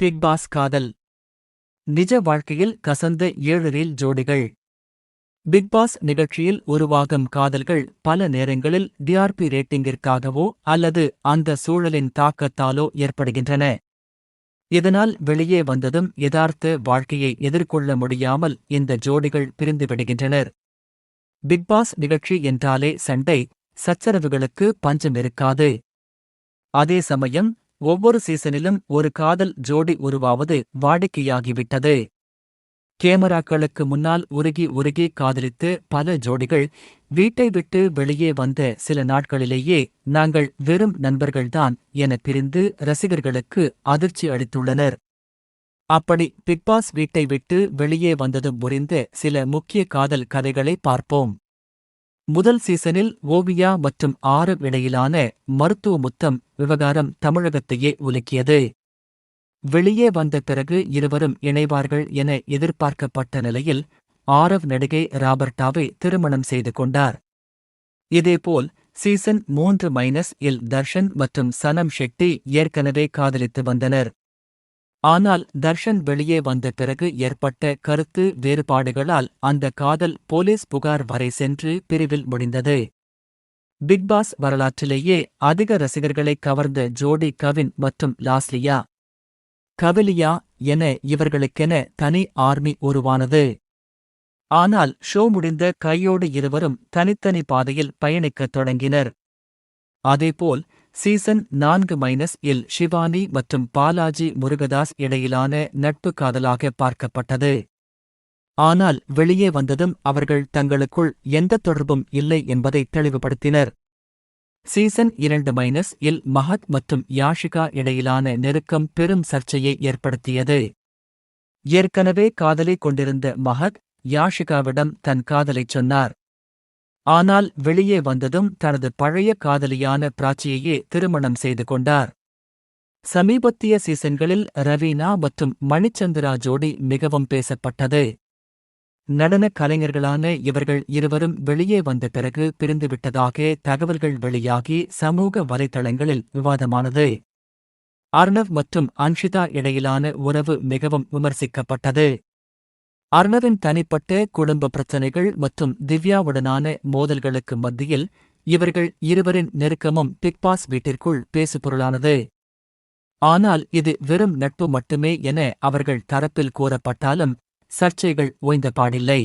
Big pass காதல் நிஜ வாழ்க்கையில் கசந்த 7 ரீல் ஜோடிகள். பிக் பாஸ் நிகழ்ச்சியில் உருவாகும் காதல்கள் பல நேரங்களில் டிஆர்பி ரேட்டிங்கிற்காகவோ அல்லது அந்த சூழலின் தாக்கத்தாலோ ஏற்படுகின்றன. இதனால் வெளியே வந்ததும் யதார்த்த வாழ்க்கையை எதிர்கொள்ள முடியாமல் இந்த ஜோடிகள் பிரிந்துவிடுகின்றனர். பிக் பாஸ் நிகழ்ச்சி என்றாலே சண்டை, சச்சரவுகளுக்கு பஞ்சம் இருக்காது. அதே சமயம் ஒவ்வொரு சீசனிலும் ஒரு காதல் ஜோடி உருவாவது வாடிக்கையாகிவிட்டது. கேமராக்களுக்கு முன்னால் உருகி உருகி காதலித்து பல ஜோடிகள் வீட்டை விட்டு வெளியே வந்த சில நாட்களிலேயே நாங்கள் வெறும் நண்பர்கள்தான் என பிரிந்து ரசிகர்களுக்கு அதிர்ச்சி அளித்துள்ளனர். அப்படி பிக்பாஸ் வீட்டை விட்டு வெளியே வந்ததும் முறிந்த சில முக்கிய காதல் கதைகளை பார்ப்போம். முதல் சீசனில் ஓவியா மற்றும் ஆரவ் இடையிலான மருத்துவ முத்தம் விவகாரம் தமிழகத்தையே உலுக்கியது. வெளியே வந்த பிறகு இருவரும் இணைவார்கள் என எதிர்பார்க்கப்பட்ட நிலையில் ஆரவ் நடிகை ராபர்ட்டாவை திருமணம் செய்து கொண்டார். இதேபோல் சீசன் 3-இல் தர்ஷன் மற்றும் சனம் ஷெட்டி ஏற்கனவே காதலித்து வந்தனர். ஆனால் தர்ஷன் வெளியே வந்த பிறகு ஏற்பட்ட கருத்து வேறுபாடுகளால் அந்த காதல் போலீஸ் புகார் வரை சென்று பிரிவில் முடிந்தது. பிக்பாஸ் வரலாற்றிலேயே அதிக ரசிகர்களை கவர்ந்த ஜோடி கவின் மற்றும் லாஸ்லியா கவிலியா என இவர்களுக்கென தனி ஆர்மி உருவானது. ஆனால் ஷோ முடிந்த கையோடு இருவரும் தனித்தனி பாதையில் பயணிக்கத் தொடங்கினர். அதேபோல் சீசன் 4-இல் ஷிவானி மற்றும் பாலாஜி முருகதாஸ் இடையிலான நட்பு காதலாக பார்க்கப்பட்டது. ஆனால் வெளியே வந்ததும் அவர்கள் தங்களுக்குள் எந்த தொடர்பும் இல்லை என்பதை தெளிவுபடுத்தினர். சீசன் 2-இல் மஹத் மற்றும் யாஷிகா இடையிலான நெருக்கம் பெரும் சர்ச்சையை ஏற்படுத்தியது. ஏற்கனவே காதலை கொண்டிருந்த மஹத் யாஷிகாவிடம் தன் காதலைச் சொன்னார். ஆனால் வெளியே வந்ததும் தனது பழைய காதலியான பிராச்சியையே திருமணம் செய்து கொண்டார். சமீபத்திய சீசன்களில் ரவீனா மற்றும் மணிச்சந்திரா ஜோடி மிகவும் பேசப்பட்டது. நடன கலைஞர்களான இவர்கள் இருவரும் வெளியே வந்த பிறகு பிரிந்துவிட்டதாக தகவல்கள் வெளியாகி சமூக வலைதளங்களில் விவாதமானது. அர்ணவ் மற்றும் அன்ஷிதா இடையிலான உறவு மிகவும் விமர்சிக்கப்பட்டது. அர்ணவின் தனிப்பட்ட குடும்ப பிரச்சினைகள் மற்றும் திவ்யாவுடனான மோதல்களுக்கு மத்தியில் இவர்கள் இருவரின் நெருக்கமும் பிக்பாஸ் வீட்டிற்குள் பேசுபொருளானது. ஆனால் இது வெறும் நட்பு மட்டுமே என அவர்கள் தரப்பில் கூறப்பட்டாலும் சர்ச்சைகள் ஓய்ந்தபாடில்லை.